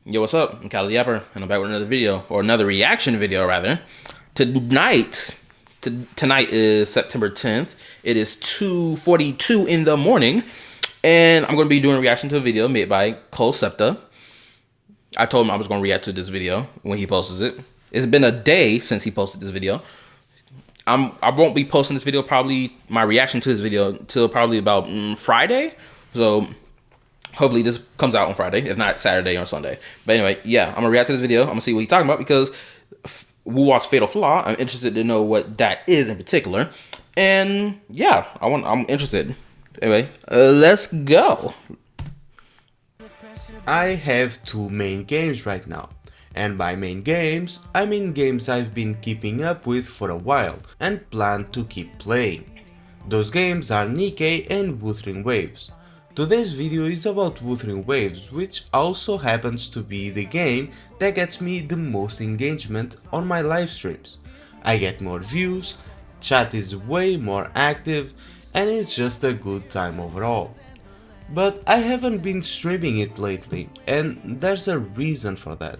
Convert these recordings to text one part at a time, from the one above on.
Yo, what's up? I'm KallaTheYapper, and I'm back with another video, or another reaction video, rather. Tonight, tonight is September 10th. It is 2:42 in the morning, and I'm going to be doing a reaction to a video made by KallaTheYapper. I told him I was going to react to this video when he posts it. It's been a day since he posted this video. I won't be posting this video, probably my reaction to this video, till probably about Friday. So hopefully this comes out on Friday, if not Saturday or Sunday. But anyway, yeah, I'm gonna react to this video. I'm gonna see what he's talking about because Wuwa's fatal flaw. I'm interested to know what that is in particular, and yeah, I'm interested. Anyway, let's go. I have two main games right now. And by main games, I mean games I've been keeping up with for a while and plan to keep playing. Those games are Nikkei and Wuthering Waves. Today's video is about Wuthering Waves, which also happens to be the game that gets me the most engagement on my live streams. I get more views, chat is way more active, and it's just a good time overall. But I haven't been streaming it lately, and there's a reason for that.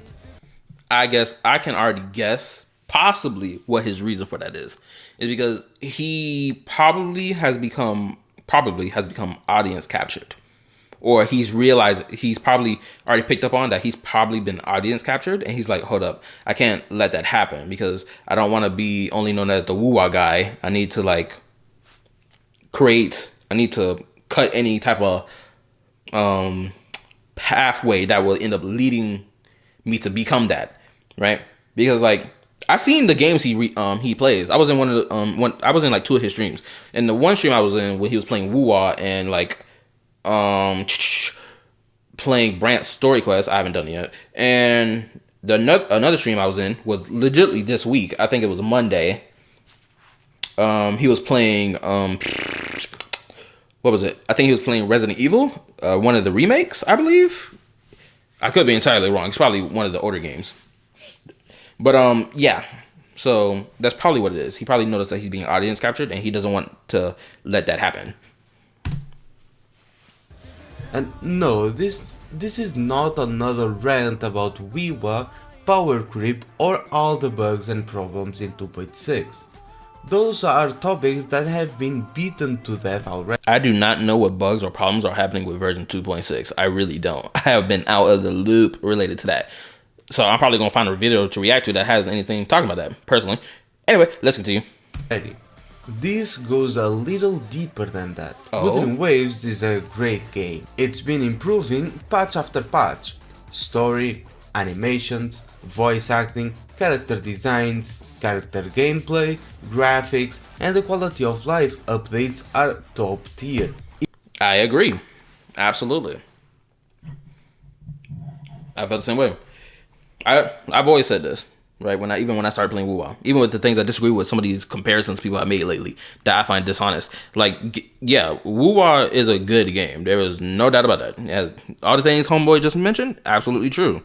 I guess I can already guess possibly what his reason for that is because he probably has become audience captured, or he's realized, he's probably already picked up on that he's probably been audience captured, and he's like, hold up, I can't let that happen because I don't want to be only known as the Wuwa guy. I need to I need to cut any type of pathway that will end up leading me to become that, right? Because I seen the games he plays. I was in one of the I was in like two of his streams, and the one stream I was in when he was playing Wuwa and playing Brant's story quest. I haven't done it yet. And the another stream I was in was legitly this week. I think it was Monday. He was playing what was it? I think he was playing Resident Evil, one of the remakes, I believe. I could be entirely wrong. It's probably one of the older games. But yeah. So that's probably what it is. He probably noticed that he's being audience captured, and he doesn't want to let that happen. And no, this is not another rant about Wuwa, power creep, or all the bugs and problems in 2.6. Those are topics that have been beaten to death already. I do not know what bugs or problems are happening with version 2.6. I really don't. I have been out of the loop related to that. So I'm probably going to find a video to react to that has anything talking about that, personally. Anyway, let's continue. This goes a little deeper than that. Oh. Wuthering Waves is a great game. It's been improving patch after patch. Story, animations, voice acting, character designs, character gameplay, graphics, and the quality of life updates are top tier. I agree. Absolutely. I felt the same way. I've always said this, right? When I started playing Wuwa, even with the things I disagree with, some of these comparisons people have made lately that I find dishonest. Yeah, Wuwa is a good game. There is no doubt about that. As all the things Homeboy just mentioned, absolutely true.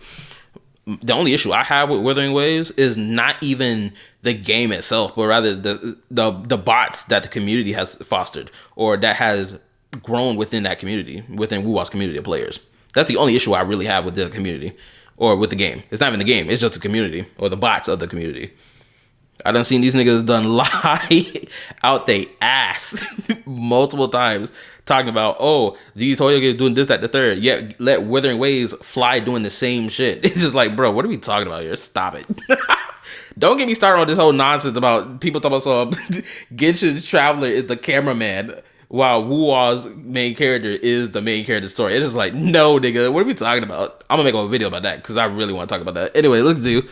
The only issue I have with Wuthering Waves is not even the game itself, but rather the bots that the community has fostered, or that has grown within that community, within Wuwa's community of players. That's the only issue I really have with the community, or with the game. It's not even the game, it's just the community, or the bots of the community. I done seen these niggas done lie out they ass multiple times, talking about, oh, these Hoyogas doing this, that, the third. Yet let Wuthering Waves fly doing the same shit. It's just like, bro, what are we talking about here? Stop it. Don't get me started on this whole nonsense about people talking about Genshin's Traveler is the cameraman, while Wuwa's main character is the main character story. It's just like, no, nigga, what are we talking about? I'm gonna make a video about that because I really want to talk about that. Anyway, let's do.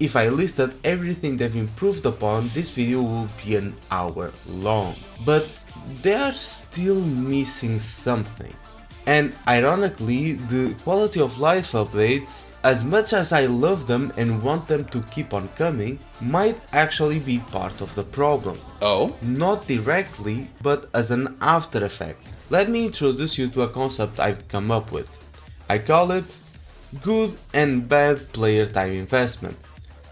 If I listed everything they've improved upon, this video will be an hour long. But they are still missing something. And ironically, the quality of life updates, as much as I love them and want them to keep on coming, might actually be part of the problem. Oh? Not directly, but as an after effect. Let me introduce you to a concept I've come up with. I call it good and bad player time investment.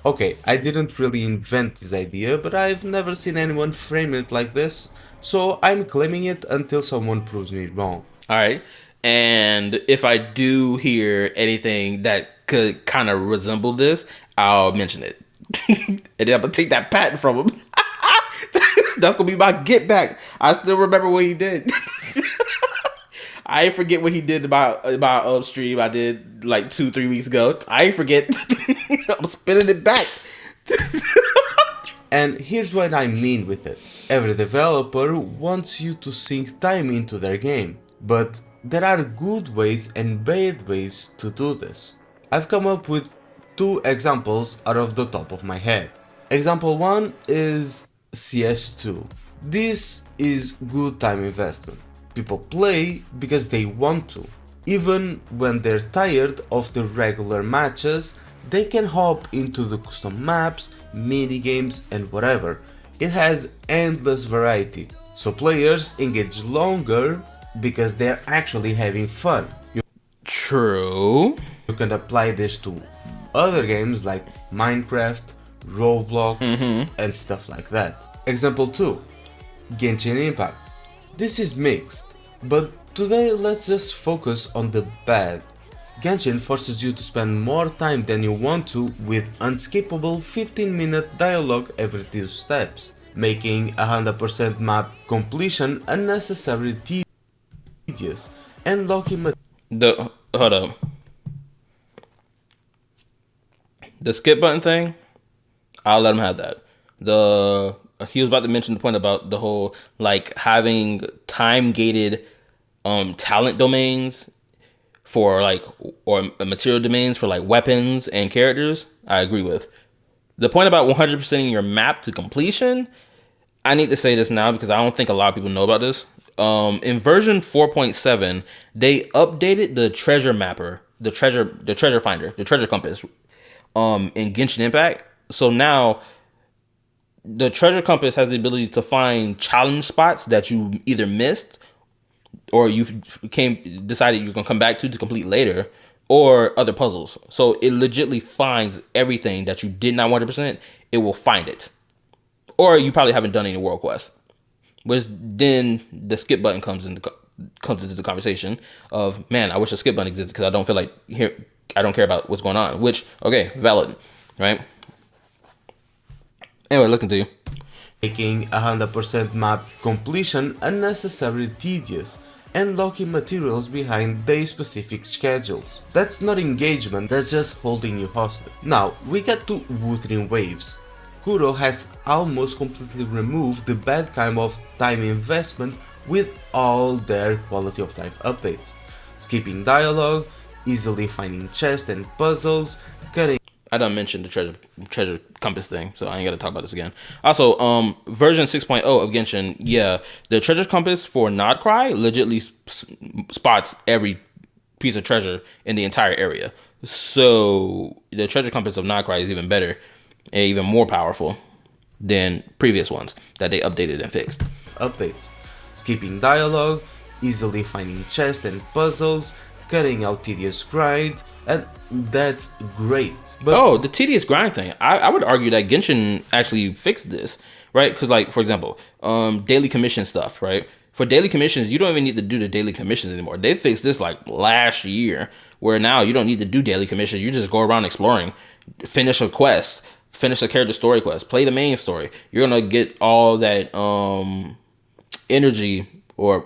Okay, I didn't really invent this idea, but I've never seen anyone frame it like this, so I'm claiming it until someone proves me wrong. Alright, And if I do hear anything that could kind of resemble this, I'll mention it. And then I'm gonna take that patent from him. That's gonna be my get back. I still remember what he did. I ain't forget what he did about upstream. I did like 2-3 weeks ago. I ain't forget. I'm spinning it back. And here's what I mean with it. Every developer wants you to sink time into their game, but there are good ways and bad ways to do this. I've come up with 2 examples out of the top of my head. Example 1 is CS2. This is good time investment. People play because they want to. Even when they're tired of the regular matches, they can hop into the custom maps, minigames and whatever. It has endless variety, so players engage longer because they're actually having fun. True. You can apply this to other games like Minecraft, Roblox, and stuff like that. Example 2. Genshin Impact. This is mixed, but today let's just focus on the bad. Genshin forces you to spend more time than you want to with unskippable 15-minute dialogue every 2 steps, making 100% map completion unnecessarily tedious and locking Hold up. The skip button thing, I'll let him have that. He was about to mention the point about the whole like having time gated talent domains for like, or material domains for like weapons and characters. I agree with. The point about 100%ing your map to completion, I need to say this now because I don't think a lot of people know about this. In version 4.7, they updated the treasure mapper, the treasure finder, the treasure compass in Genshin Impact. So now the treasure compass has the ability to find challenge spots that you either missed or you decided you're gonna come back to complete later, or other puzzles. So it legitly finds everything that you did not 100%. It will find it, or you probably haven't done any world quests. Which then the skip button comes into the conversation of, man, I wish a skip button existed because I don't feel like I don't care about what's going on. Which, okay, valid, right? Anyway, looking to you. Making 100% map completion unnecessarily tedious and locking materials behind their specific schedules. That's not engagement, that's just holding you hostage. Now, we get to Wuthering Waves. Kuro has almost completely removed the bad kind of time investment with all their quality of life updates. Skipping dialogue, easily finding chests and puzzles, cutting. I done mentioned the treasure compass thing, so I ain't gotta talk about this again. Also, version 6.0 of Genshin, yeah, the treasure compass for Nodcry legitly spots every piece of treasure in the entire area. So the treasure compass of Nodcry is even better and even more powerful than previous ones that they updated and fixed. Updates, skipping dialogue, easily finding chests and puzzles, cutting out tedious grind, and that's great. But the tedious grind thing, I would argue that Genshin actually fixed this, right? Because like, for example, daily commission stuff, right? For daily commissions, you don't even need to do the daily commissions anymore. They fixed this like last year, where now you don't need to do daily commissions. You just go around exploring, finish a quest, finish a character story quest, play the main story. You're gonna get all that energy or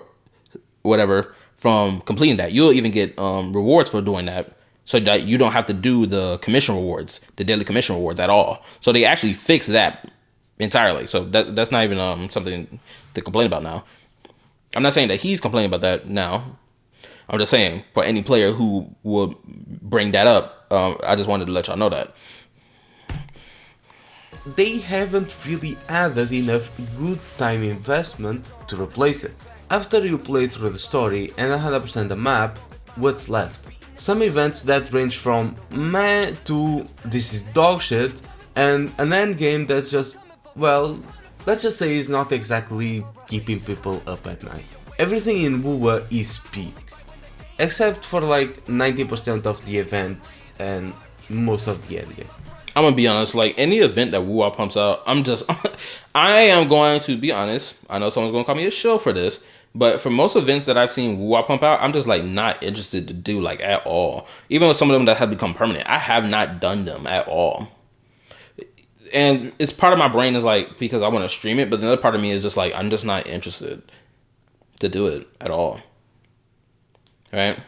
whatever from completing that. You'll even get rewards for doing that, so that you don't have to do the commission rewards, the daily commission rewards at all. So they actually fixed that entirely. So that's not even something to complain about now. I'm not saying that he's complaining about that now. I'm just saying for any player who will bring that up, I just wanted to let y'all know that. They haven't really added enough good time investment to replace it. After you play through the story and 100% the map, what's left? Some events that range from meh to this is dog shit, and an end game that's just, well, let's just say is not exactly keeping people up at night. Everything in Wuwa is peak, except for like 90% of the events and most of the end game. I'm gonna be honest, like any event that Wuwa pumps out, I am going to be honest. I know someone's gonna call me a shill for this, But for most events that I've seen Wuwa pump out, I'm just like not interested to do like at all. Even with some of them that have become permanent, I have not done them at all. And it's part of my brain is like because I want to stream it, but the other part of me is just like I'm just not interested to do it at all. Right?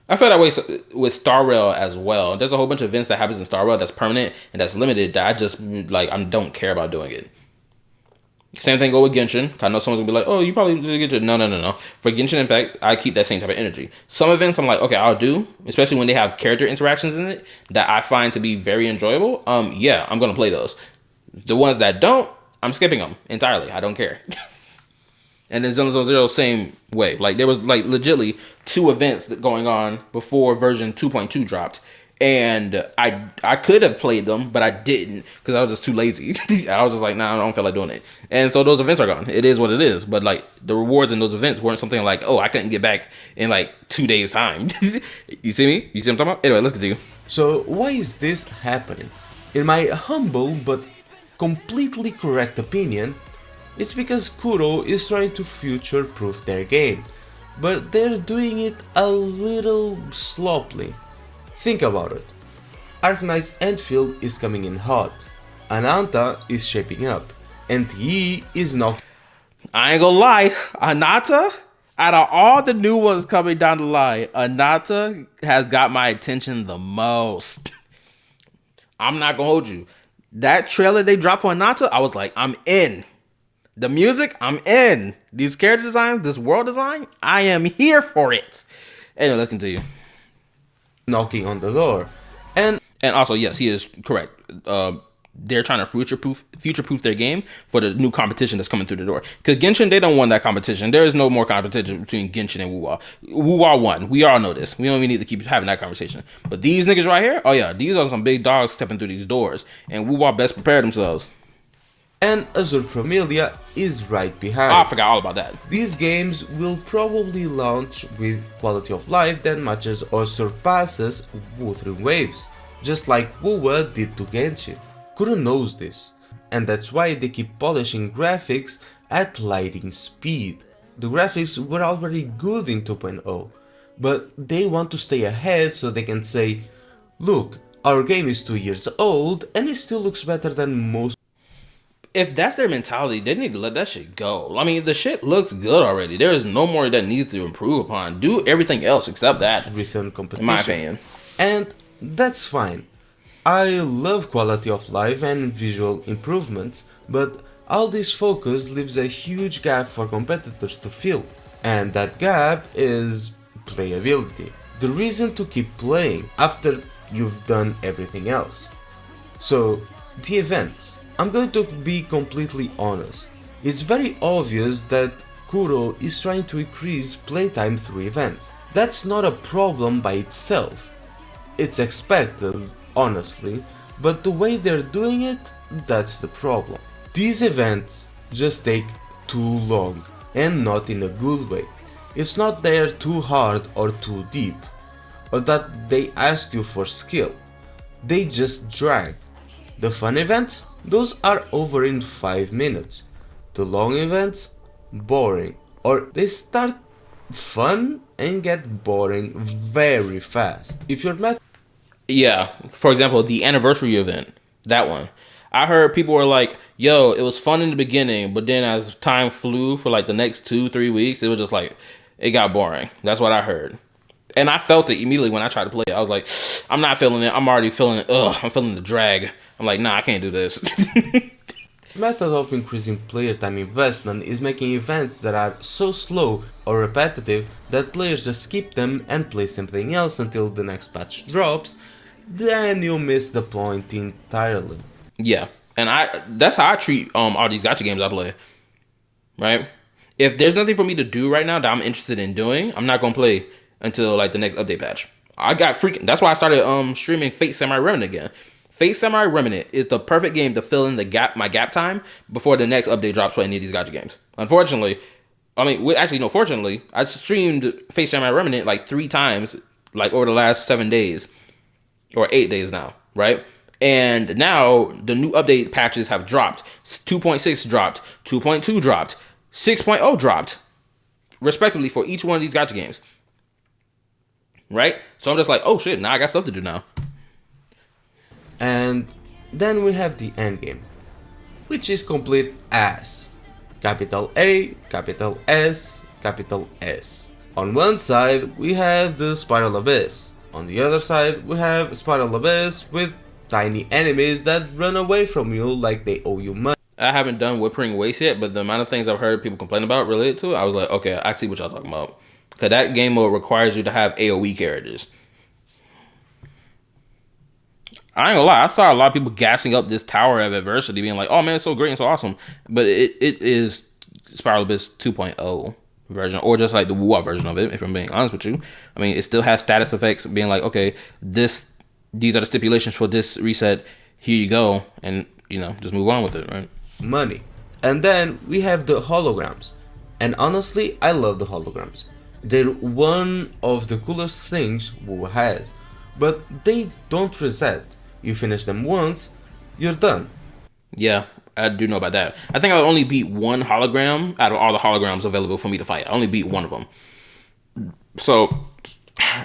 I feel that way with Star Rail as well. There's a whole bunch of events that happens in Star Rail that's permanent and that's limited that I just like I don't care about doing it. Same thing go with Genshin. I know someone's gonna be like, "Oh, you probably did Genshin." No. For Genshin Impact, I keep that same type of energy. Some events I'm like, okay, I'll do, especially when they have character interactions in it that I find to be very enjoyable. Yeah, I'm gonna play those. The ones that don't, I'm skipping them entirely. I don't care. And then Zone Zero, same way. Like there was like legitly 2 events that going on before version 2.2 dropped, and I could have played them, but I didn't because I was just too lazy. I was just like, nah, I don't feel like doing it. And so those events are gone. It is what it is. But like the rewards in those events weren't something like, oh, I couldn't get back in like 2 days time. You see me? You see what I'm talking about? Anyway, let's continue. So why is this happening? In my humble but completely correct opinion, it's because Kuro is trying to future-proof their game, but they're doing it a little sloppily. Think about it. Arknight's Endfield is coming in hot, Ananta is shaping up, and he is not. I ain't gonna lie, Anata, out of all the new ones coming down the line, Anata has got my attention the most. I'm not gonna hold you. That trailer they dropped for Anata, I was like, I'm in. The music, I'm in. These character designs, this world design, I am here for it. Anyway, let's continue. Knocking on the door, and also, yes, he is correct. They're trying to future-proof their game for the new competition that's coming through the door. Because Genshin, they don't want that competition. There is no more competition between Genshin and Wuwa. Wuwa won. We all know this. We don't even need to keep having that conversation. But these niggas right here, oh yeah, these are some big dogs stepping through these doors. And Wuwa best prepare themselves. And Azure Promelia is right behind. Oh, I forgot all about that. These games will probably launch with quality of life that matches or surpasses Wuthering Waves, just like Wuwa did to Genshin. Kuro knows this, and that's why they keep polishing graphics at lightning speed. The graphics were already good in 2.0, but they want to stay ahead so they can say, look, our game is 2 years old and it still looks better than most. If that's their mentality, they need to let that shit go. I mean, the shit looks good already. There is no more that needs to improve upon. Do everything else except that. Recent competition. In my opinion. And that's fine. I love quality of life and visual improvements, but all this focus leaves a huge gap for competitors to fill. And that gap is playability. The reason to keep playing after you've done everything else. So, the events. I'm going to be completely honest. It's very obvious that Kuro is trying to increase playtime through events. That's not a problem by itself. It's expected, honestly, but the way they're doing it, that's the problem. These events just take too long, and not in a good way. It's not they're too hard or too deep, or that they ask you for skill. They just drag. The fun events, those are over in 5 minutes. The long events, boring. Or they start fun and get boring very fast. If you're not... Yeah, for example, the anniversary event, that one. I heard people were like, yo, it was fun in the beginning, but then as time flew for like the next 2-3 weeks, it was just like, it got boring. That's what I heard. And I felt it immediately when I tried to play it. I was like, I'm not feeling it. I'm already feeling it. Ugh, I'm feeling the drag. I'm like, nah, I can't do this. Method of increasing player time investment is making events that are so slow or repetitive that players just skip them and play something else until the next patch drops, then you miss the point entirely. Yeah, and that's how I treat all these gacha games I play. Right? If there's nothing for me to do right now that I'm interested in doing, I'm not gonna play until like the next update patch. I got freaking. That's why I started streaming Fate Samurai Remnant again. Fate Samurai Remnant is the perfect game to fill in my gap time before the next update drops for any of these gacha games. Unfortunately, fortunately, I streamed Fate Samurai Remnant like 3 times, like over the last 7 days or 8 days now, right? And now the new update patches have dropped. 2.6 dropped, 2.2 dropped, 6.0 dropped. respectively for each one of these gacha games. Right? So I'm just like, oh shit, now I got stuff to do now. And then we have the endgame, which is complete ass. Capital A, capital S, capital S. On one side we have the Spiral Abyss. On the other side we have Spiral Abyss with tiny enemies that run away from you like they owe you money. I haven't done Whispering Waste yet, but the amount of things I've heard people complain about related to it, I was like, okay, I see what y'all talking about. Because that game mode requires you to have AoE characters. I ain't gonna lie, I saw a lot of people gassing up this Tower of Adversity, being like, oh man, it's so great and so awesome. But it is Spiral Abyss 2.0 version, or just like the Wuwa version of it, if I'm being honest with you. I mean, it still has status effects, being like, okay, these are the stipulations for this reset, here you go, and, you know, just move on with it, right? Money. And then we have the holograms. And honestly, I love the holograms. They're one of the coolest things Wuwa has, but they don't reset. You finish them once, you're done. Yeah, I do know about that. I think I only beat one hologram out of all the holograms available for me to fight. I only beat one of them. So,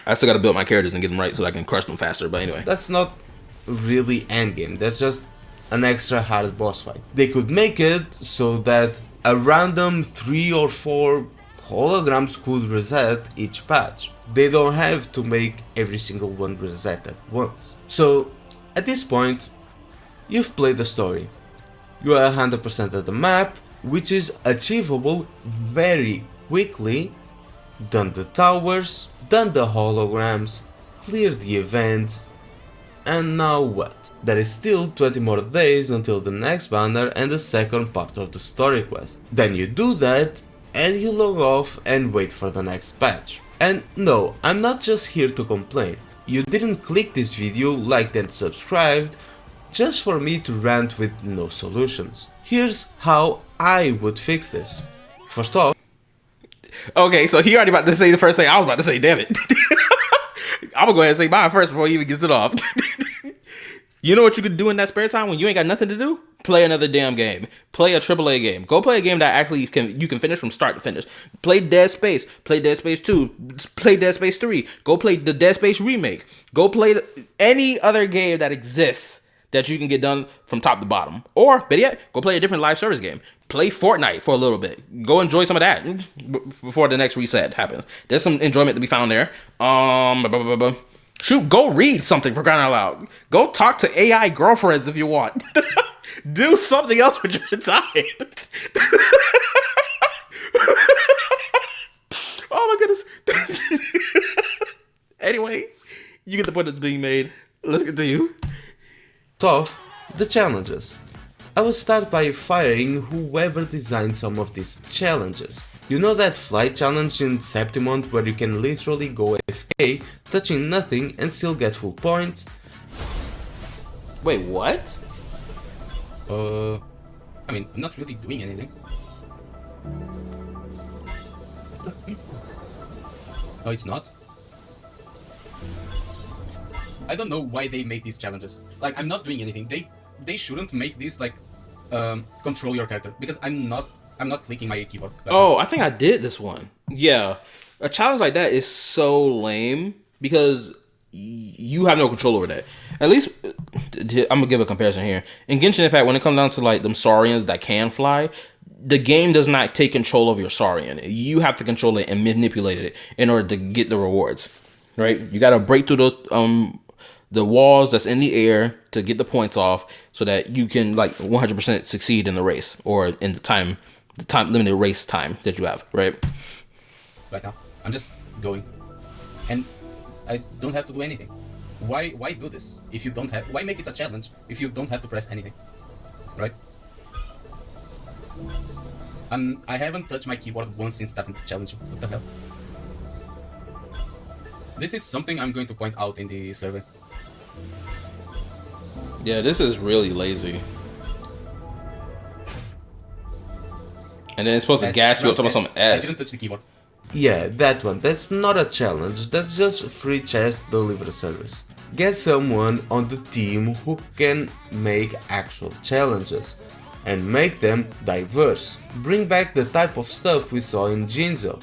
I still gotta build my characters and get them right so that I can crush them faster, but anyway. That's not really endgame, that's just an extra hard boss fight. They could make it so that a random 3 or 4 holograms could reset each patch. They don't have to make every single one reset at once. So, at this point, you've played the story. You are 100% of the map, which is achievable very quickly, done the towers, done the holograms, cleared the events, and now what? There is still 20 more days until the next banner and the second part of the story quest. Then you do that, and you log off and wait for the next patch. And no, I'm not just here to complain. You didn't click this video, liked and subscribed just for me to rant with no solutions. Here's how I would fix this. First off, okay, so he already about to say the first thing I was about to say, damn it. I'm gonna go ahead and say mine first before he even gets it off. You know what you could do in that spare time when you ain't got nothing to do? Play another damn game. Play a AAA game. Go play a game that actually you can finish from start to finish. Play Dead Space. Play Dead Space 2. Play Dead Space 3. Go play the Dead Space remake. Go play any other game that exists that you can get done from top to bottom. Or, better yet, go play a different live service game. Play Fortnite for a little bit. Go enjoy some of that before the next reset happens. There's some enjoyment to be found there. Shoot, go read something for crying out loud. Go talk to AI girlfriends if you want. Do something else with your time. Oh my goodness. Anyway, you get the point that's being made. Let's continue. Tough, the challenges. I will start by firing whoever designed some of these challenges. You know that flight challenge in Septimont where you can literally go AFK, touching nothing and still get full points? Wait, what? I mean, I'm not really doing anything. No, it's not. I don't know why they make these challenges. Like, I'm not doing anything. They shouldn't make this like control your character, because I'm not clicking my keyboard. Oh, I think I did this one. Yeah, a challenge like that is so lame because you have no control over that. At least I'm gonna give a comparison here. In Genshin Impact, when it comes down to like them Saurians that can fly, the game does not take control of your Saurian. You have to control it and manipulate it in order to get the rewards. Right? You gotta break through the walls that's in the air to get the points off, so that you can like 100% succeed in the race, or in the time limited race time that you have, right? Right now, I'm just going, and I don't have to do anything. Why do this if you don't have? Why make it a challenge if you don't have to press anything, right? I haven't touched my keyboard once since starting the challenge. What the hell? This is something I'm going to point out in the survey. Yeah, this is really lazy. And then it's supposed to gas you up to some I S. didn't touch the keyboard. Yeah, that one. That's not a challenge, that's just free chest delivery service. Get someone on the team who can make actual challenges and make them diverse. Bring back the type of stuff we saw in Jinzo.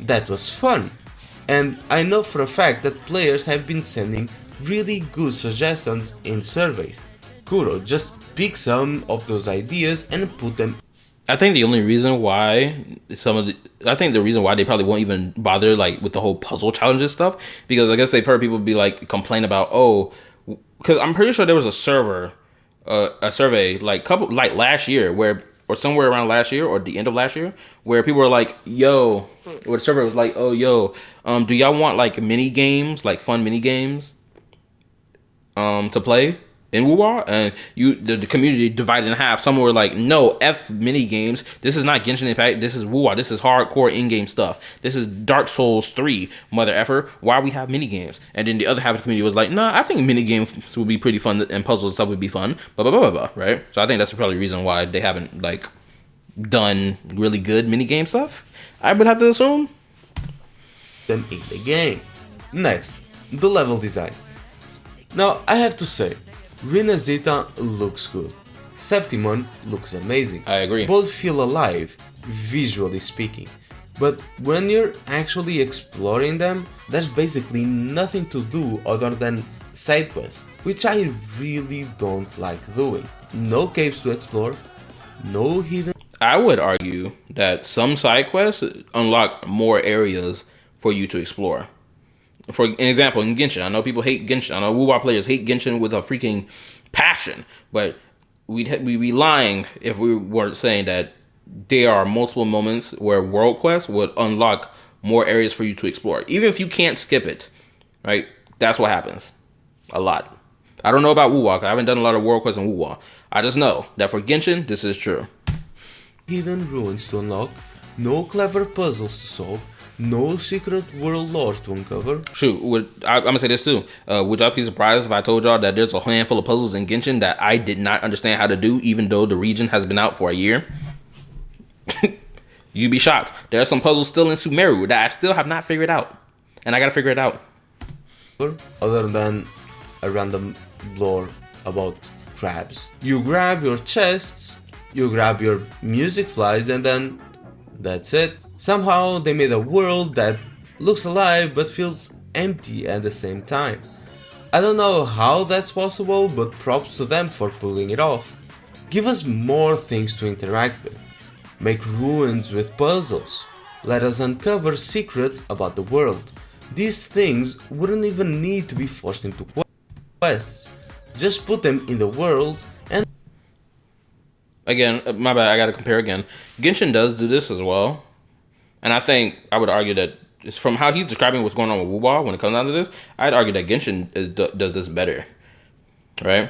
That was fun. And I know for a fact that players have been sending really good suggestions in surveys. Kuro, just pick some of those ideas and put them. I think the only reason why I think the reason why they probably won't even bother like with the whole puzzle challenges stuff, because I guess they've heard people be like complain about, oh, because I'm pretty sure there was a survey like last year where, or somewhere around last year or the end of last year, where people were like, yo, where the survey was like, oh, yo, do y'all want like mini games, like fun mini games to play in Wuwa? And the community divided in half. Some were like, no, F mini games. This is not Genshin Impact. This is Wuwa. This is hardcore in-game stuff. This is Dark Souls 3, mother effer. Why we have mini games? And then the other half of the community was like, nah, I think mini games would be pretty fun and puzzles and stuff would be fun. Blah, blah, blah, blah, blah, right? So I think that's probably the reason why they haven't like done really good mini game stuff, I would have to assume. Them in the game. Next, the level design. Now, I have to say, Rinazita looks good. Septimon looks amazing. I agree. Both feel alive, visually speaking. But when you're actually exploring them, there's basically nothing to do other than side quests, which I really don't like doing. No caves to explore, no hidden. I would argue that some side quests unlock more areas for you to explore. For an example, in Genshin, I know people hate Genshin. I know Wuwa players hate Genshin with a freaking passion, but we'd be lying if we weren't saying that there are multiple moments where world quests would unlock more areas for you to explore. Even if you can't skip it, right? That's what happens. A lot. I don't know about Wuwa, 'cause I haven't done a lot of world quests in Wuwa. I just know that for Genshin, this is true. Hidden ruins to unlock, no clever puzzles to solve, no secret world lore to uncover. Shoot, I'm gonna say this too. Would y'all be surprised if I told y'all that there's a handful of puzzles in Genshin that I did not understand how to do, even though the region has been out for a year? You'd be shocked. There are some puzzles still in Sumeru that I still have not figured out, and I gotta figure it out. Other than a random lore about crabs. You grab your chests, you grab your music flies, and then that's it. Somehow they made a world that looks alive but feels empty at the same time. I don't know how that's possible, but props to them for pulling it off. Give us more things to interact with. Make ruins with puzzles. Let us uncover secrets about the world. These things wouldn't even need to be forced into quests. Just put them in the world and... Again, my bad, I gotta compare again. Genshin does do this as well. And I think I would argue that from how he's describing what's going on with Wuwa when it comes down to this, I'd argue that Genshin does this better. Right?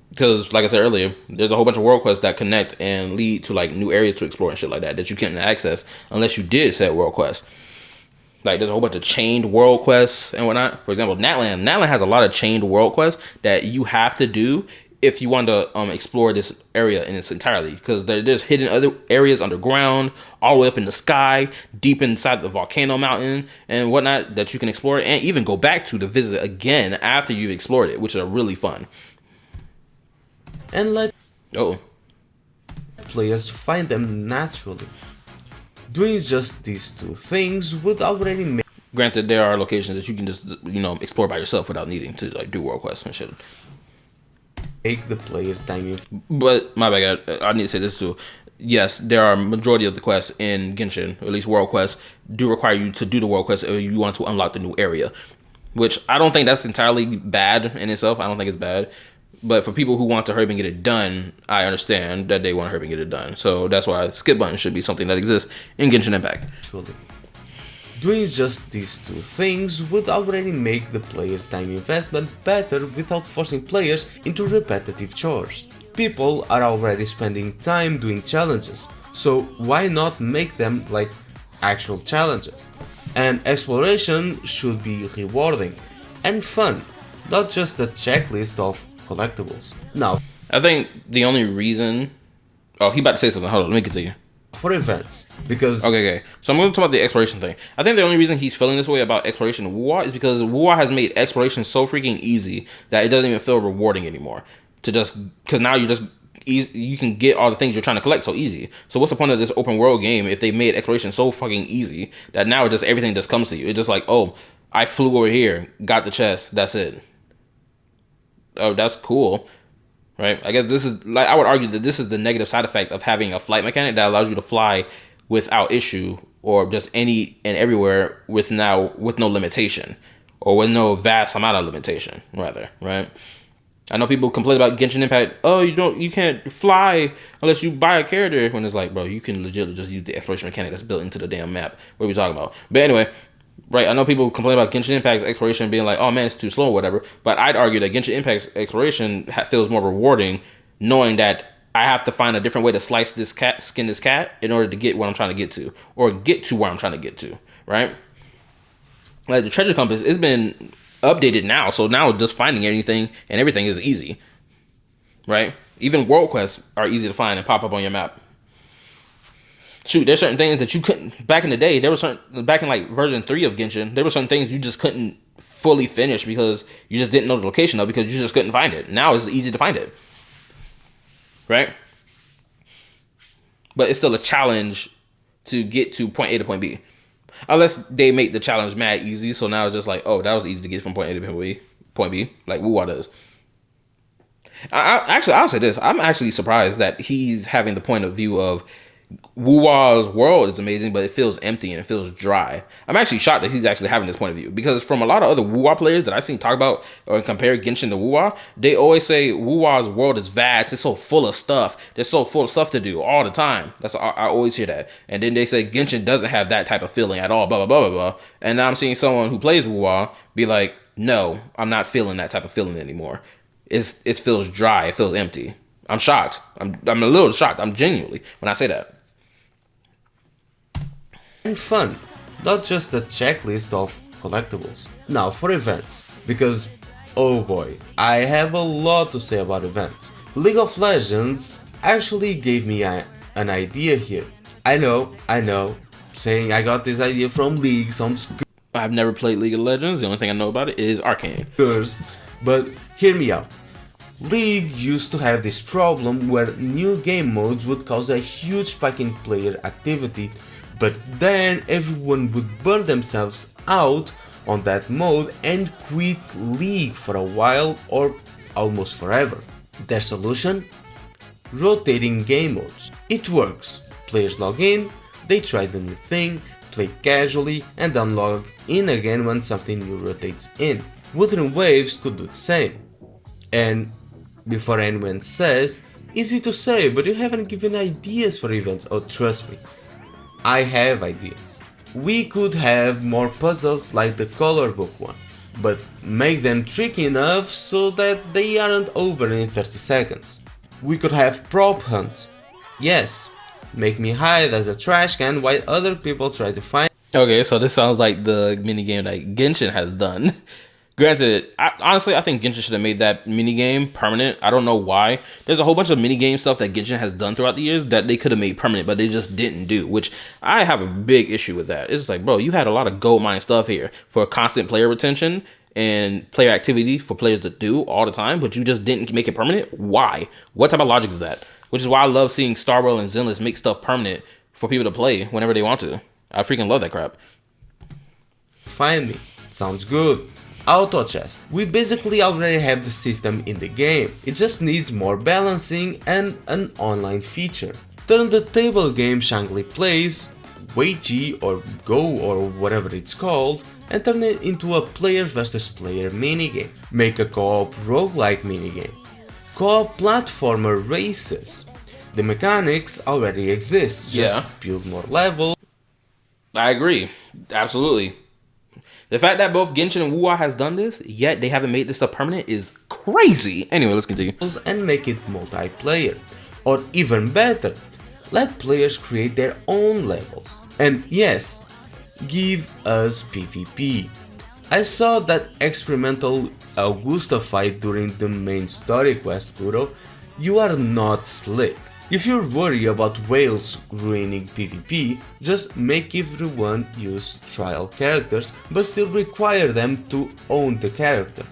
Because, like I said earlier, there's a whole bunch of world quests that connect and lead to like new areas to explore and shit like that you can't access unless you did set world quests. Like, there's a whole bunch of chained world quests and whatnot. For example, Natlan has a lot of chained world quests that you have to do if you want to explore this area in its entirety, because there's hidden other areas underground, all the way up in the sky, deep inside the volcano mountain and whatnot that you can explore and even go back to visit again after you've explored it, which are really fun. And let players find them naturally. Doing just these two things would already make... Granted, there are locations that you can just, explore by yourself without needing to like do world quests and shit. Make the player time. But my bad, I need to say this too. Yes, there are majority of the quests in Genshin, or at least world quests, do require you to do the world quest if you want to unlock the new area. Which I don't think that's entirely bad in itself. I don't think it's bad. But for people who want to hurry up and get it done, I understand that they want to hurry up and get it done. So that's why skip button should be something that exists in Genshin Impact. Actually, doing just these two things would already make the player time investment better without forcing players into repetitive chores. People are already spending time doing challenges, so why not make them like actual challenges? And exploration should be rewarding and fun, not just a checklist of collectibles. Now, I think the only reason... Oh, he about to say something. Hold on, let me continue. For events, because... Okay. So I'm going to talk about the exploration thing. I think the only reason he's feeling this way about exploration in Wuwa is because Wuwa has made exploration so freaking easy that it doesn't even feel rewarding anymore. Because now you're just you can get all the things you're trying to collect so easy. So what's the point of this open world game if they made exploration so fucking easy that now just everything just comes to you? It's just like, oh, I flew over here, got the chest, that's it. Oh, that's cool, right? I guess this is like, I would argue that this is the negative side effect of having a flight mechanic that allows you to fly without issue, or just any and everywhere with no limitation, or with no vast amount of limitation, rather, right? I know people complain about Genshin Impact. Oh, you can't fly unless you buy a character. When it's like, bro, you can legitimately just use the exploration mechanic that's built into the damn map. What are we talking about? But anyway, right? I know people complain about Genshin Impact's exploration being like, oh man, it's too slow or whatever. But I'd argue that Genshin Impact's exploration feels more rewarding, knowing that I have to find a different way to slice this cat, skin this cat, in order to get what I'm trying to get to, or get to where I'm trying to get to, right? Like the treasure compass, it's been updated now, so now just finding anything and everything is easy, right? Even world quests are easy to find and pop up on your map. Shoot, there's certain things that you couldn't back in the day. There were certain back in like version 3 of Genshin. There were certain things you just couldn't fully finish because you just didn't know the location of, because you just couldn't find it. Now it's easy to find it, right? But it's still a challenge to get to point A to point B. Unless they make the challenge mad easy, so now it's just like, oh, that was easy to get from point A to point B, like Wuwa does. I'll say this. I'm actually surprised that he's having the point of view of Wuwa's world is amazing, but it feels empty and it feels dry. I'm actually shocked that he's actually having this point of view, because from a lot of other Wuwa players that I've seen talk about or compare Genshin to Wuwa, they always say Wuwa's world is vast. It's so full of stuff. There's so full of stuff to do all the time. I always hear that. And then they say Genshin doesn't have that type of feeling at all, blah, blah, blah, blah, blah. And now I'm seeing someone who plays Wuwa be like, no, I'm not feeling that type of feeling anymore. It feels dry. It feels empty. I'm shocked. I'm a little shocked. I'm genuinely, when I say that. And fun, not just a checklist of collectibles. Now for events, because oh boy, I have a lot to say about events. League of Legends actually gave me an idea here. I know, saying I got this idea from League, some I've never played League of Legends. The only thing I know about it is Arcane. But hear me out. League used to have this problem where new game modes would cause a huge spike in player activity, but then everyone would burn themselves out on that mode and quit League for a while or almost forever. Their solution? Rotating game modes. It works. Players log in, they try the new thing, play casually, and then log in again when something new rotates in. Wuthering Waves could do the same. And before anyone says, easy to say, but you haven't given ideas for events. Oh, trust me, I have ideas. We could have more puzzles like the color book one, but make them tricky enough so that they aren't over in 30 seconds. We could have prop hunt. Yes, make me hide as a trash can while other people try to find. Okay, so this sounds like the minigame that Genshin has done. Granted, honestly, I think Genshin should have made that minigame permanent. I don't know why. There's a whole bunch of minigame stuff that Genshin has done throughout the years that they could have made permanent, but they just didn't do, which I have a big issue with that. It's like, bro, you had a lot of gold mine stuff here for constant player retention and player activity for players to do all the time, but you just didn't make it permanent? Why? What type of logic is that? Which is why I love seeing Starwell and Zenless make stuff permanent for people to play whenever they want to. I freaking love that crap. Find me. Sounds good. Auto chest. We basically already have the system in the game. It just needs more balancing and an online feature. Turn the table game Shangli plays, Weiji or Go or whatever it's called, and turn it into a player versus player minigame. Make a co-op roguelike minigame. Co-op platformer races. The mechanics already exist, just build more levels. I agree. Absolutely. The fact that both Genshin and Wuwa has done this, yet they haven't made this stuff permanent, is crazy. Anyway, let's continue. And make it multiplayer. Or even better, let players create their own levels. And yes, give us PvP. I saw that experimental Augusta fight during the main story quest, Kuro. You are not slick. If you're worried about whales ruining PvP, just make everyone use trial characters, but still require them to own the character.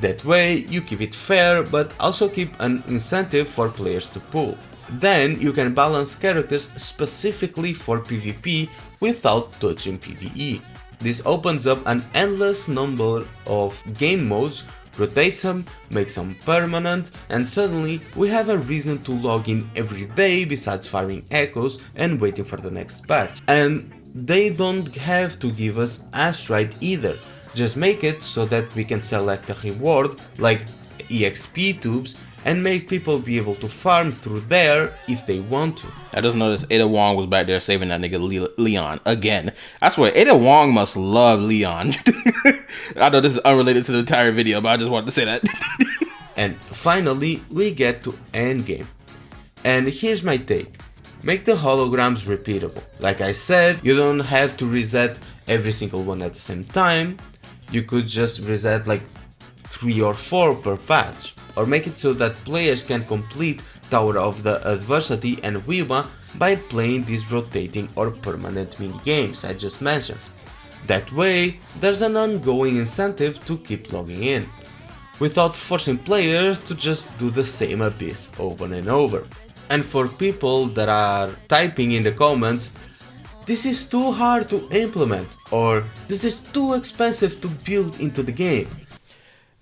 That way you keep it fair but also keep an incentive for players to pull. Then you can balance characters specifically for PvP without touching PvE. This opens up an endless number of game modes, rotates them, makes them permanent, and suddenly we have a reason to log in every day besides farming echoes and waiting for the next patch. And they don't have to give us astrite either, just make it so that we can select a reward like EXP tubes and make people be able to farm through there if they want to. I just noticed Ada Wong was back there saving that nigga Leon again. I swear, Ada Wong must love Leon. I know this is unrelated to the entire video, but I just wanted to say that. And finally, we get to endgame. And here's my take. Make the holograms repeatable. Like I said, you don't have to reset every single one at the same time. You could just reset like 3 or 4 per patch. Or make it so that players can complete Tower of the Adversity and Wuwa by playing these rotating or permanent minigames I just mentioned. That way, there's an ongoing incentive to keep logging in, without forcing players to just do the same abyss over and over. And for people that are typing in the comments, this is too hard to implement, or this is too expensive to build into the game.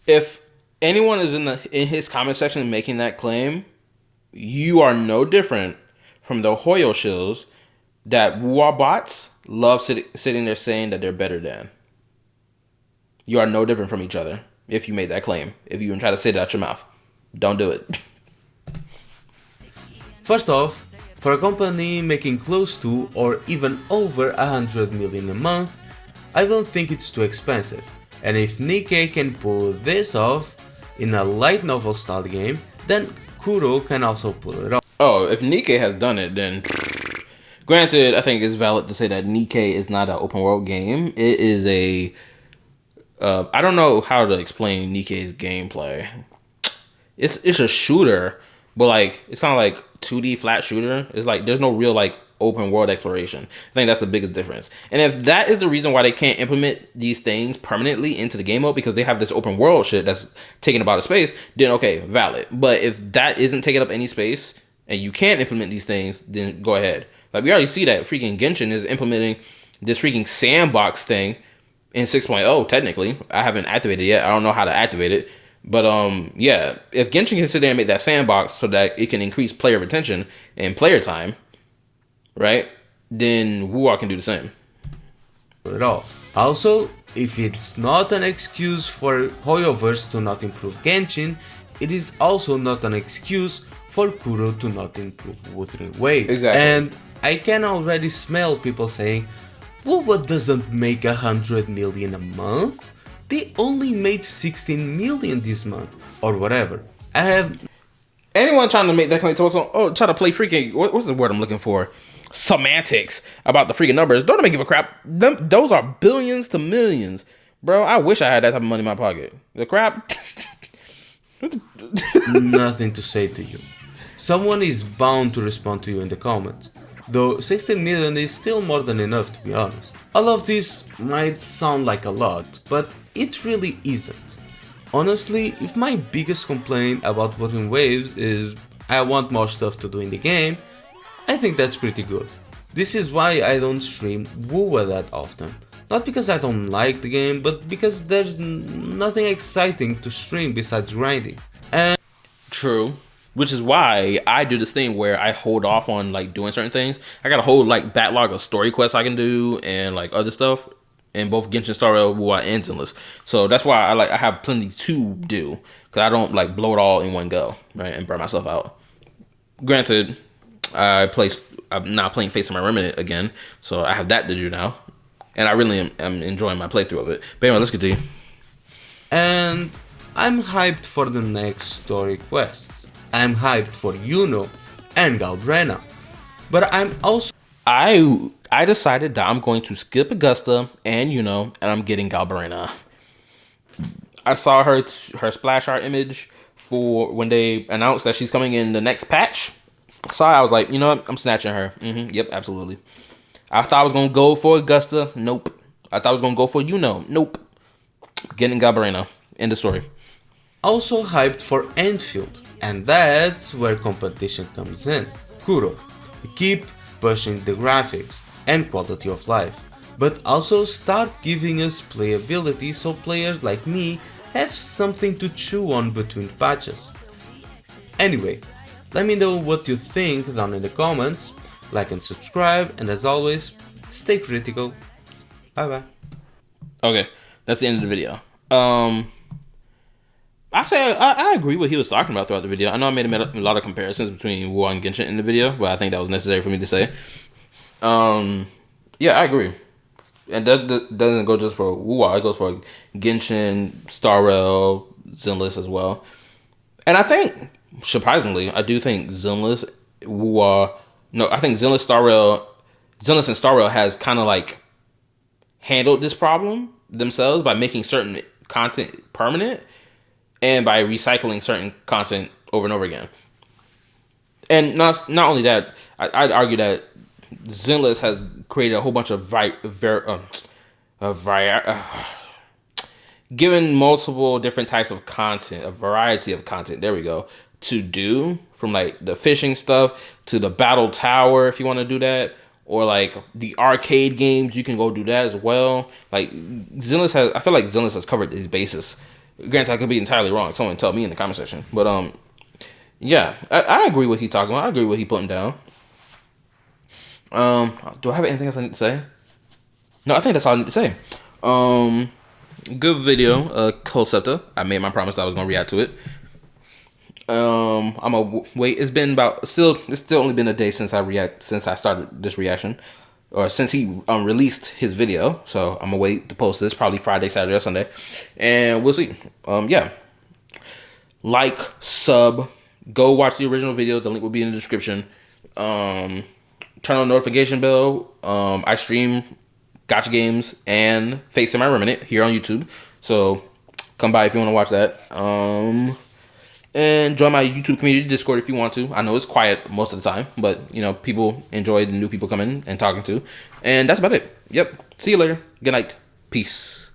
If anyone is in his comment section making that claim, you are no different from the Hoyo shills that Wuwa bots love sitting there saying that they're better than. You are no different from each other if you made that claim. If you even try to say it out your mouth, don't do it. First off, for a company making close to or even over 100 million a month, I don't think it's too expensive. And if Nikkei can pull this off in a light novel style game, then Kuro can also pull it off. Oh, if Nikkei has done it, then granted, I think it's valid to say that Nikkei is not an open world game. It is a I don't know how to explain Nikkei's gameplay. It's a shooter, but like it's kind of like 2D flat shooter. It's like there's no real like open world exploration. I think that's the biggest difference. And if that is the reason why they can't implement these things permanently into the game mode because they have this open world shit that's taking up a lot of space, then okay, valid. But if that isn't taking up any space and you can't implement these things, then go ahead. Like we already see that freaking Genshin is implementing this freaking sandbox thing in 6.0 technically. I haven't activated it yet. I don't know how to activate it. But yeah, if Genshin can sit there and make that sandbox so that it can increase player retention and player time, right? Then Wuwa can do the same. Pull it off. Also, if it's not an excuse for Hoyoverse to not improve Genshin, it is also not an excuse for Kuro to not improve Wuthering Waves. Exactly. And I can already smell people saying, Wuwa doesn't make 100 million a month. They only made 16 million this month, or whatever. I have anyone trying to make that claim, try to play freaking what's the word I'm looking for? Semantics about the freaking numbers. Don't make give a crap. Those are billions to millions, bro. I wish I had that type of money in my pocket. The crap. nothing to say to you. Someone is bound to respond to you in the comments. Though 16 million is still more than enough, to be honest. All of this might sound like a lot, but it really isn't. Honestly, if my biggest complaint about Wuthering Waves is I want more stuff to do in the game, I think that's pretty good. This is why I don't stream Wuwa that often. Not because I don't like the game, but because there's nothing exciting to stream besides grinding. And True. Which is why I do this thing where I hold off on like doing certain things. I got a whole like backlog of story quests I can do and like other stuff in both Genshin Star Rail, Wuwa, and Zenless. So that's why I have plenty to do because I don't like blow it all in one go, right, and burn myself out. Granted, I'm now playing Face of My Remnant again, so I have that to do now, and I really am enjoying my playthrough of it. But anyway, let's continue. And I'm hyped for the next story quests. I'm hyped for Yuno and Galbrena. But I'm also I decided that I'm going to skip Augusta and and I'm getting Galbrena. I saw her splash art image for when they announced that she's coming in the next patch. So I was like, you know what? I'm snatching her. Yep, absolutely. I thought I was going to go for Augusta. Nope. I thought I was going to go for Nope. Getting Galbrena. End of story. Also hyped for Enfield, and that's where competition comes in. Kuro, keep pushing the graphics and quality of life, but also start giving us playability so players like me have something to chew on between patches. Anyway, let me know what you think down in the comments, like and subscribe, and as always, stay critical. Bye bye. Okay, that's the end of the video. I agree with what he was talking about throughout the video. I know I made a lot of comparisons between Wuwa and Genshin in the video, but I think that was necessary for me to say. Yeah, I agree. And that doesn't go just for Wuwa. It goes for Genshin, Star Rail, Zenless as well. And I think, surprisingly, I do think Zenless, Wuwa... No, I think Zenless and Star Rail has kind of like handled this problem themselves by making certain content permanent and by recycling certain content over and over again. And not only that, I'd argue that Zenless has created a whole bunch of given multiple different types of content, a variety of content. There we go. To do, from like the fishing stuff to the battle tower, if you want to do that, or like the arcade games, you can go do that as well. Like I feel like Zenless has covered these bases. Granted, I could be entirely wrong. Someone tell me in the comment section. But yeah, I agree with what he's talking about. I agree with what he's putting down. Do I have anything else I need to say? No, I think that's all I need to say. Good video, Concepta. I made my promise I was gonna react to it. I'm gonna wait. It's still only been a day since I started this reaction, or since he released his video. So I'm gonna wait to post this probably Friday, Saturday, or Sunday, and we'll see. Yeah, like, sub, go watch the original video. The link will be in the description. Turn on the notification bell. I stream gacha games and Fate Semi Remnant here on YouTube, so come by if you want to watch that. And join my YouTube community Discord if you want to. I know it's quiet most of the time, but you know, people enjoy the new people coming and talking to. And that's about it. Yep. See you later. Good night. Peace.